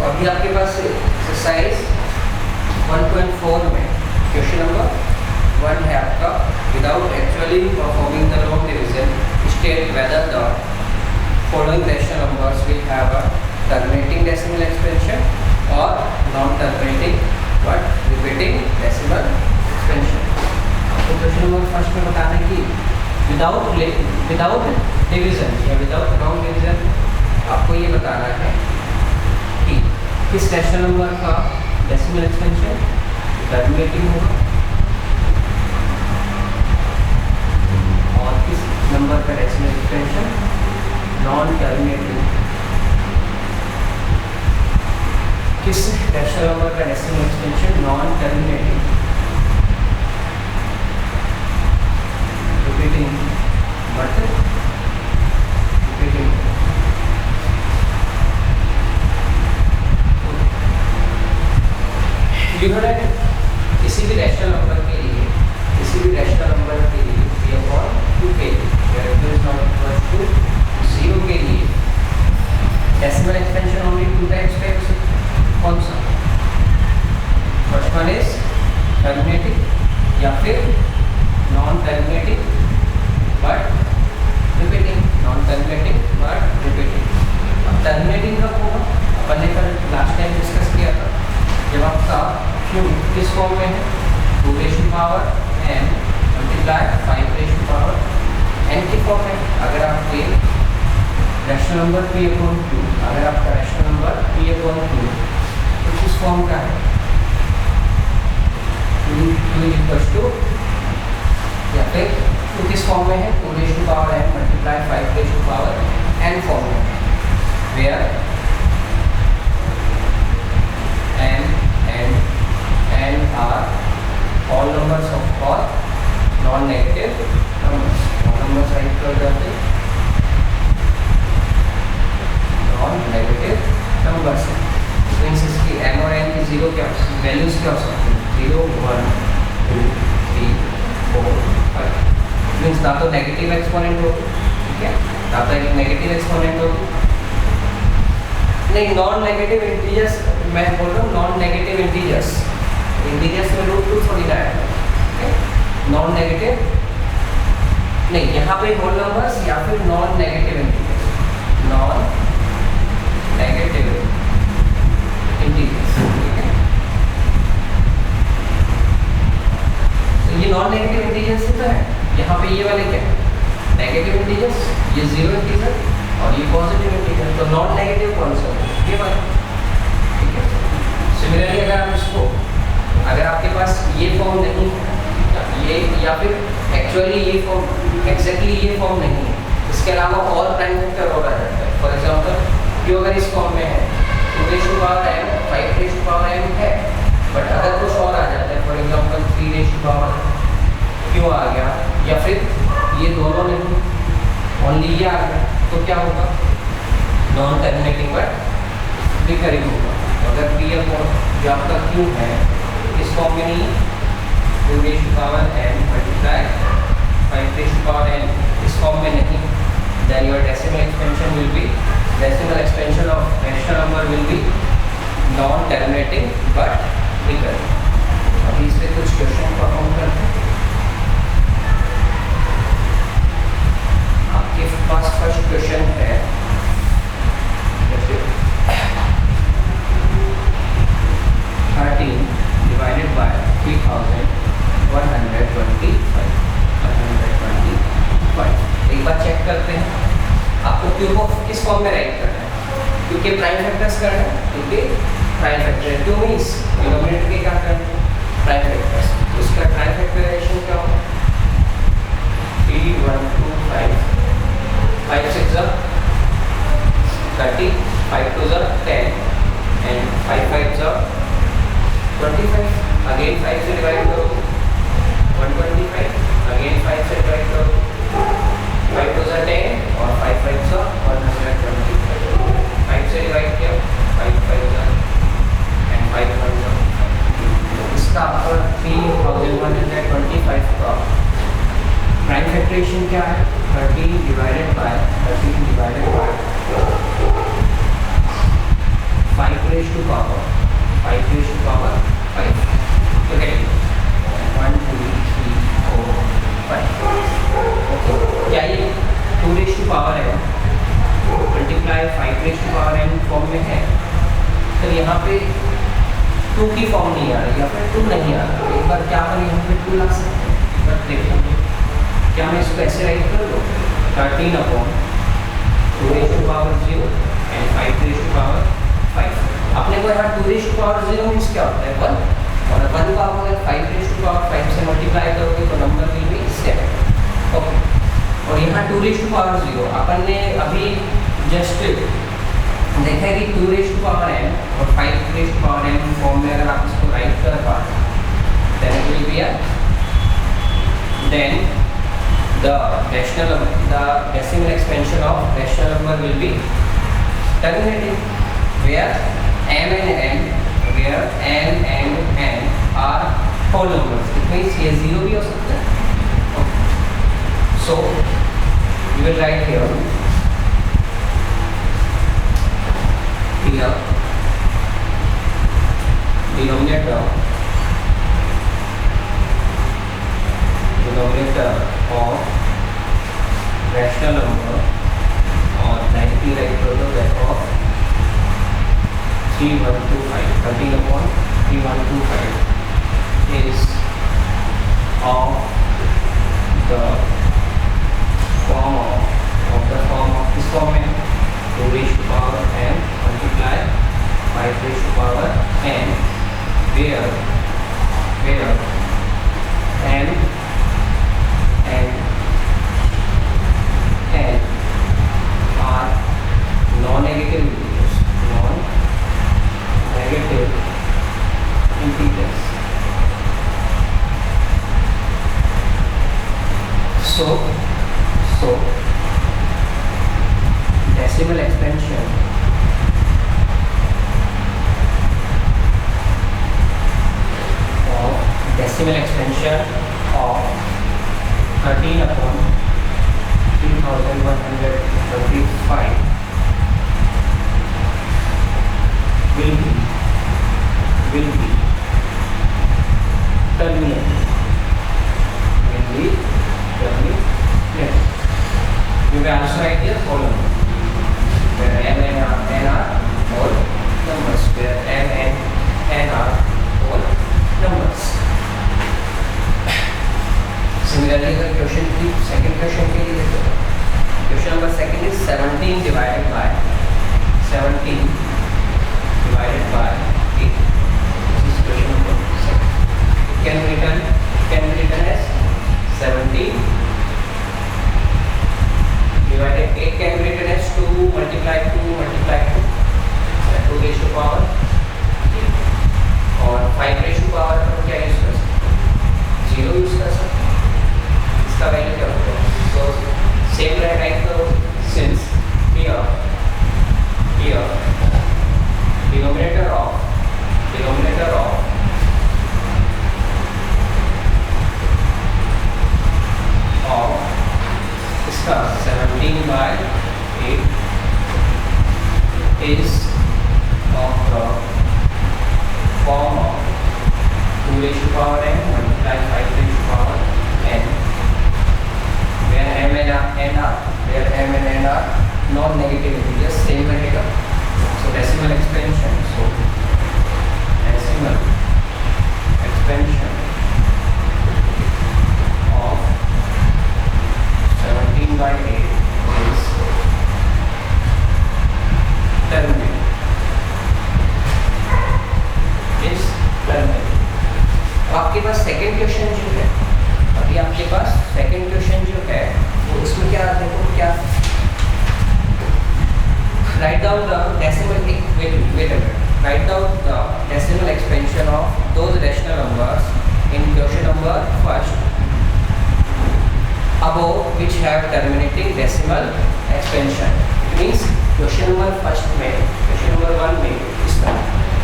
अभी आपके पास एक्सरसाइज 1.4 में क्वेश्चन नंबर 1 है आपका, without actually performing the long division state whether the following rational numbers will have a terminating decimal expansion और non terminating but repeating decimal expansion. तो question number first में बताना है कि विदाउट डिवीजन या without long division आपको ये बताना है कि किस रैशनल नंबर का डेसिमल एक्सपेंशन टर्मिनेटिंग होगा और किस नंबर का डेसिमल एक्सपेंशन नॉन टर्मिनेटिंग। किस रैशनल नंबर का decimal expansion non terminating repeating but repeating. किसी भी रैशनल नंबर के लिए p अपॉन 2 के लिए 0 के लिए डेसिमल एक्सपेंशन ओनली 2 टाइप्स का। कौन सा? फर्स्ट वन इज टर्मिनेटिंग या फिर non terminating but repeating. Non terminating but repeating. अब टर्मिनेटिंग कब होगा? अपन ने कल लास्ट टाइम डिस्कस किया था, जब आपका क्यू किस फॉर्म में है 2 raise to power n multiply 5 raise to power n की फॉर्म में। अगर आपके rational number p upon q, अगर आपका rational number p upon q तो किस फॉर्म का है? q इक्वल्स टू या फिर तो किस फॉर्म में है 2 raise to power n multiply 5 raise to power n form में, where n are all numbers of all non-negative numbers। all numbers right कर जाते non-negative numbers। मीन्स इसकी n और n की जीरो क्या वैल्यूज क्या हो सकती है? 0 1 2 3 4 5। मीन्स ना तो नेगेटिव एक्सपोनेंट हो, ठीक है, ना तो एक नेगेटिव एक्सपोनेंट हो, नहीं नॉन नेगेटिव इंटीजर्स मैं बोल रहा हूँ। नॉन नेगेटिव इंटीजर्स में √2 थोड़ी ना है। नॉन नेगेटिव नहीं, यहाँ पे होल नंबर्स या फिर non negative integers. Non negative integers, ठीक है। तो ये नॉन नेगेटिव इंटीजर्स ही तो है। यहाँ पे ये वाले क्या है? नेगेटिव इंटीजर्स, ये 0 इंटीजर और ये पॉजिटिव इंटीजर। तो नॉन नेगेटिव कौन सा है? ये वाला, ठीक है। सिमिलरली अगर आप इसको, अगर आपके पास ये फॉर्म नहीं है ये या फिर एक्चुअली ये फॉर्म एग्जैक्टली ये फॉर्म नहीं है, इसके अलावा और प्राइम फैक्टर और आ जाता है। फॉर एग्जांपल क्यों अगर इस फॉर्म में है 2 raise to power n 5 raise to power n है, बट अगर कुछ और आ जाता है, for example 3 raise to power क्यों आ गया, या फिर ये दोनों नहीं ओनली ये आ गया, तो क्या होगा? नॉन टर्मिनेटिंग बट रिकरिंग होगा। अगर p अपॉन जो आपका q है इस फॉर्म में नहीं, 2 raise to power n multiply 5 raise to power n इस फॉर्म में नहीं, then your decimal expansion will be, decimal expansion of rational number will be non terminating but recurring. अभी इस पे कुछ क्वेश्चन परफॉर्म करते हैं। आपके पास फर्स्ट क्वेश्चन है 13 divided by 3125। एक बार चेक करते हैं आपको क्यू को किस फॉर्म में राइट करना है। क्योंकि प्राइम फैक्टर्स करना है, क्योंकि prime factor Q means denominator के क्या करना है? Prime factors. तो उसका प्राइम फैक्टराइजेशन क्या होगा? 3 1 2 5 5 6 30 5 2 10 and 5 5 25। अगेन 5 से डिवाइड करो 125, अगेन 5 से डिवाइड करो 5 2 10 और 5 5 125। 5 से डिवाइड किया 5 5 एंड 5 1। इसका आपका 3125 का प्राइम फैक्टराइजेशन क्या है? 13 divided by 5 raise to power 5 raise to power 5. तो क्या 1 2 3 4 5. ओके, क्या ये 2 रेज़ टू पावर है multiply 5 raise to power n form में है? तो यहाँ पे 2 की फॉर्म नहीं आ रही या फिर 2 नहीं आ रहा. एक बार क्या करें, यहाँ पे 2 ला सकते हैं. एक बार देखो क्या मैं इसको ऐसे राइट कर लूँ 13 upon 2 raise to power 0 and 5 raise to power 5. अपने को यहाँ 2 रेज़ टू पावर 0 मीन्स क्या होता है 1, और 1 को आप अगर 5 रेज़ टू पावर 5 से मल्टीप्लाई करोगे तो नंबर विल बी 7. ओके, और यहाँ 2 रेज़ टू पावर 0 अपन ने अभी जस्ट देखा है कि 2 रेज़ टू पावर n और 5 raise to power n form में अगर आप इसको राइट कर पाए then it will be then the decimal expansion of rational number will be terminating, where m and n are whole numbers. It means ये 0 भी हो सकता है. Okay. So you will write here denominator of rational number और 90 right कर दो that of 3125 13 upon 3125 is of the form of this form में 2 raised to power n multiply 5 raised to power n where n are non-negative integers. So decimal expansion of 13 upon 3125 will be terminated. You can also write here column where m and n are whole numbers, where m and n are whole numbers. Similarly, the second question के लिए देखो. Question number second is 17 divided by 8. This is question number second. It can be written as 17 divided 8 can be written as 2 multiply 2 raised to power 3. और 5 raised to power पर क्या use कर सकते 0 use कर सकते. इसका वैल्यू क्या होगा? तो सेम राइट करो सिंस here denominator of इसका 17 by 8 is of the form of 2 raised to power n multiply 5 raised to power n, where m and n are non-negative integers. Same रहेगा. So decimal expansion of 17 by 8 is terminated. आपके पास second question जो है, अभी आपके पास second question जो है वो इसमें क्या देखो, क्या write down the decimal write down the decimal expansion of those rational numbers in question number first above which have terminating decimal expansion. It means question number first में, question number 1 में, इसका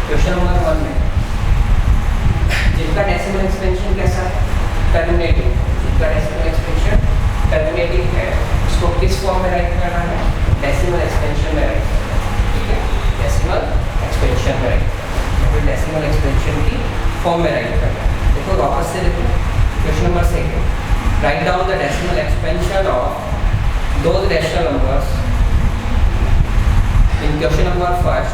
question number 1 में जिनका decimal expansion कैसा है, terminating, जिनका decimal expansion terminating है, उसको किस फॉर्म में राइट करना है, decimal expansion में राइट करना है. ठीक है, decimal expansion एक्सपेंशन में राइट करना है, फिर डेसिमल एक्सपेंशन की फॉर्म में राइट करना है। देखो वापस से देखो question number 2, write down the decimal expansion of those rational numbers in question number 1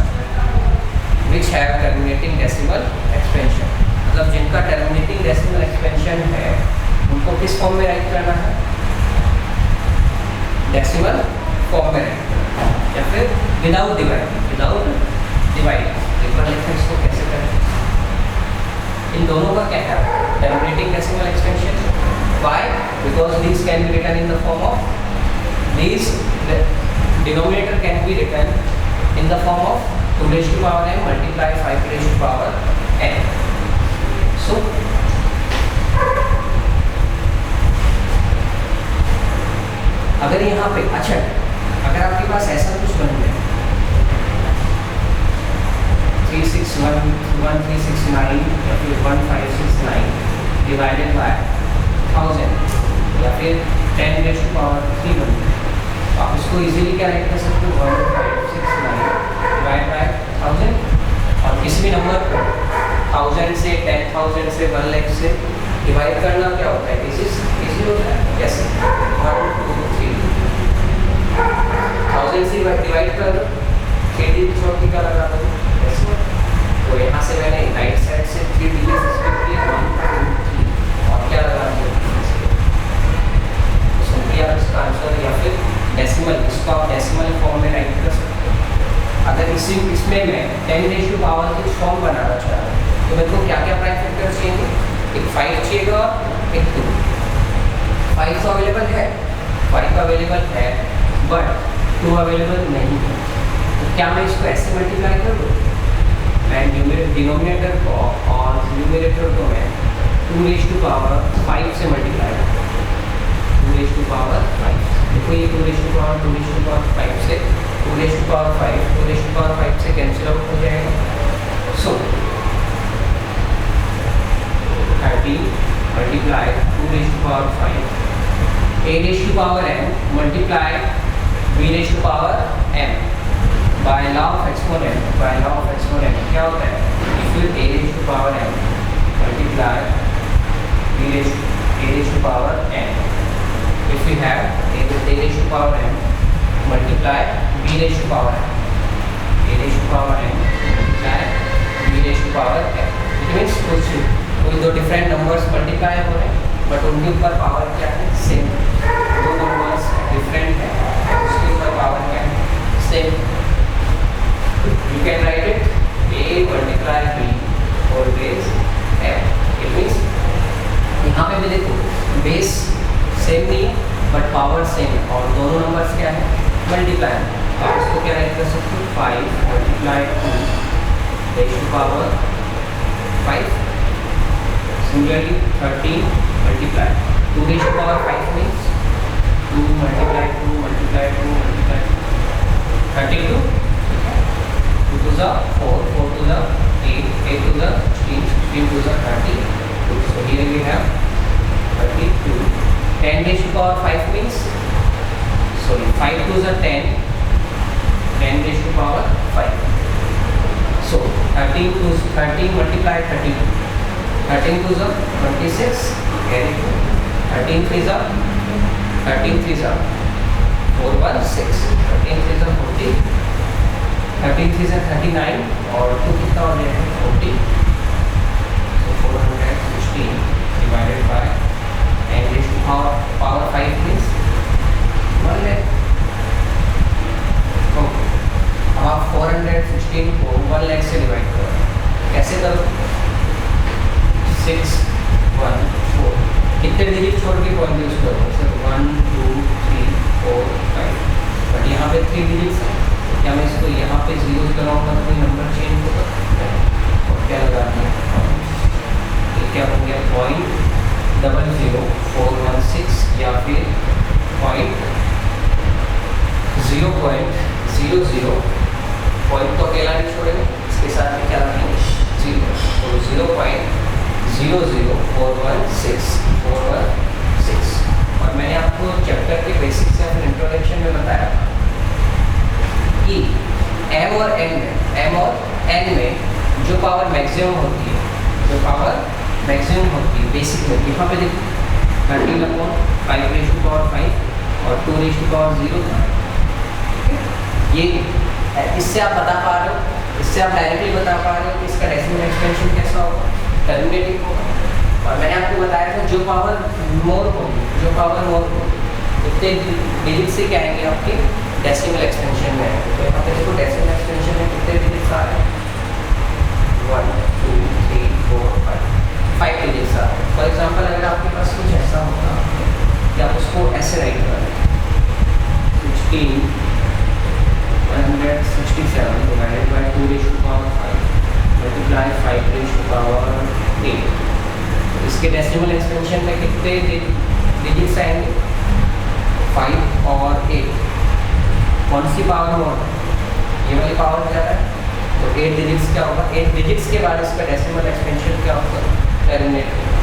which have terminating decimal expansion. मतलब जिनका टर्मिनेटिंग डेसिमल एक्सपेंशन है उनको किस फॉर्म में राइट करना है, डेसिमल फॉर्म में राइट करना है, या फिर विदाउट डिवाइड। एक बार देखते हैं इसको कैसे करें। इन दोनों का क्या है, terminating decimal expansion. Why? Because these can be written in the form of the denominator can be written in the form of 2 raised to power n multiply 5 raised to power n. So अगर यहाँ पे अच्छा, अगर आपके पास ऐसा कुछ बन गया 3611369 या फिर 1569 डिवाइडेड बाय 1000 या फिर 10 raised to power 3 बन गया, तो आप इसको इजीली क्या राइट कर सकते हो, 1569 डिवाइड बाय 1000। और किसी भी नंबर को 1000 से 10,000 से 1 लाख से डिवाइड करना क्या होता है, इजी होता है। कैसे, 1 2 3 1000 से डिवाइड कर दो, 3 डिजिट छोड़ के क्या लगा दो, तो यहाँ से मैंने राइट साइड से 3 डिजिट सब्सट्रैक्ट किए, 1 2 3 और क्या लगा दिया, तो सिंपली आप इसका आंसर या फिर डेसिमल, इसको आप डेसिमल फॉर्म में राइट कर सकते हो। अगर इसमें मैं 10 रेज़ टू पावर की फॉर्म बनाना चाह रहा हूँ तो मेरे को क्या क्या प्राइम फैक्टर चाहिए, एक 5 चाहिएगा, एक 2। 5 तो अवेलेबल है, 5 अवेलेबल है बट 2 अवेलेबल नहीं है, तो क्या मैं इसको ऐसे मल्टीप्लाई कर दूँ, मैं डिनोमिनेटर को और न्यूमरेटर को मैं 2 रेज़ टू पावर 5 से मल्टीप्लाई करता हूँ, 2 रेज़ टू पावर 5। देखो ये 2 raise to power 2 raise to power 5 से 2 raise to power 5 2 raise to power 5 से कैंसिल आउट हो जाएगा। So 30 multiply 2 raise to power 5 a raise to power m multiply b raise to power m by law of exponent, क्या होता है, if you a raised to power m multiply a raised to power n, if we have a raised to power m multiply b raised to power m, a raised to power m multiply b raised to power m, it means कोई दो different numbers multiply हो रहे हैं but उनके ऊपर power क्या है, same. दो नंबर्स डिफरेंट है, उसके ऊपर पावर क्या है, same. You can write it a multiply b whole base m. It means यहाँ पे भी देखो बेस सेम नहीं है बट पावर सेम है और दोनों नंबर्स क्या है, मल्टीप्लाई। आप इसको क्या राइट कर सकते हो, 5 multiply 2 raise to power 5। Similarly 13 multiply 2 raise to power 5 means 2 multiply 2 multiply 2 multiply 32 2 to the 4, 4 to the 8, 8 to the 16, 16 to the 32. So here we have 32. 10 raised to power 5 means, sorry, 5 to the 10, 10 raised to power 5. So 13 multiply 32. 13 to the 26, carry 13 3 the 13 3 the 4 1 6, 13 3 the 40, 13 3 से 39 और 2 कितना हो जाएगा, 40। So 416 divided by 10 raised to power 5 means 1 lakh। Okay, अब आप 416 को 1 लाख से divide करो, कैसे करो, 6 1 4 कितने डिजिट छोड़ के पॉइंट यूज करो, सर 1 2 3 4 5, बट यहाँ पे 3 डिजिट्स हैं, क्या मैं इसको यहाँ पे 0 कराऊंगा तो कोई नंबर चेंज होगा, और क्या लगा दिया, ये क्या हो गया, 0.00416 या फिर 0.00 पॉइंट तो अकेला नहीं छोड़ेगा, इसके साथ में क्या रखेंगे, 0, तो 0.00416 और मैंने आपको चैप्टर के बेसिक्स या फिर इंट्रोडक्शन में बताया कि m और n n में जो पावर मैक्सिमम होती है, जो पावर मैक्सिमम होती है बेसिक में, यहाँ पे देखो 13/5 और 2/0 था। ये इससे आप बता पा रहे हो, इससे आप डायरेक्टली बता पा रहे हो कि इसका डेसिमल एक्सपेंशन कैसा होगा, टर्मिनेटिंग होगा। और मैंने आपको बताया था जो पावर मोर होगी, जो पावर मोर होगी उतने डिजिट से क्या आएंगे आपके डेसिमल एक्सपेंशन में आएंगे। तो यहाँ पे देखो डेसिमल एक्सपेंशन में कितने डिजिट्स आ रहे हैं, 1 2 3 4 5 डिजिट्स आ रहे हैं। फॉर एग्जाम्पल अगर आपके पास कुछ ऐसा होता कि आप उसको ऐसे राइट करें 167 divided by 2/5 multiply 5/8। तो इसके डेसिमल एक्सपेंशन में कितने डिजिट्स आएंगे, 5 और 8। कौन सी पावर मोड, ये वाली पावर ज़्यादा है, तो 8 डिजिट्स क्या होगा, 8 डिजिट्स के बाद इसका डेसिमल एक्सपेंशन क्या होगा, टर्मिनेट होगा।